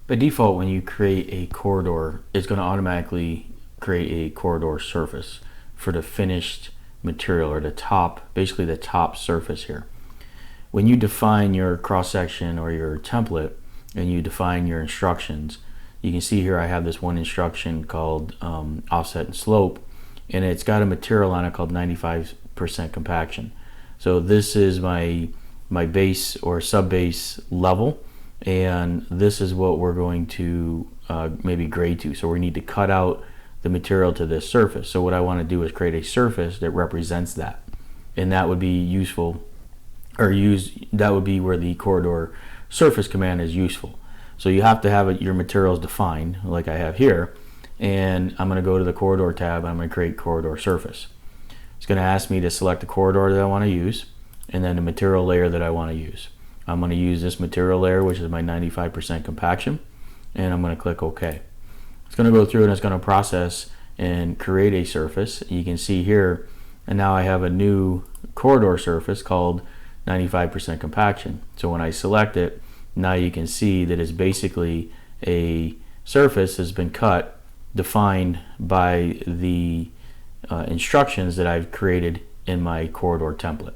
By default, when you create a corridor, it's going to automatically create a corridor surface for the finished material, or the top, basically the top surface here. When you define your cross section or your template and you define your instructions, you can see here I have this one instruction called offset and slope, and it's got a material on it called 95% compaction. So this is my base or sub base level, and this is what we're going to maybe grade to. So we need to cut out the material to this surface. So what I want to do is create a surface that represents that, and that would be useful, or that would be where the corridor surface command is useful. So you have to have your materials defined like I have here, and I'm going to go to the corridor tab and I'm going to create corridor surface. It's going to ask me to select the corridor that I want to use and then the material layer that I want to use. I'm going to use this material layer, which is my 95% compaction, and I'm going to click OK. It's going to go through and it's going to process and create a surface. You can see here, and now I have a new corridor surface called 95% compaction. So when I select it, now you can see that it's basically a surface has been cut, defined by the instructions that I've created in my corridor template.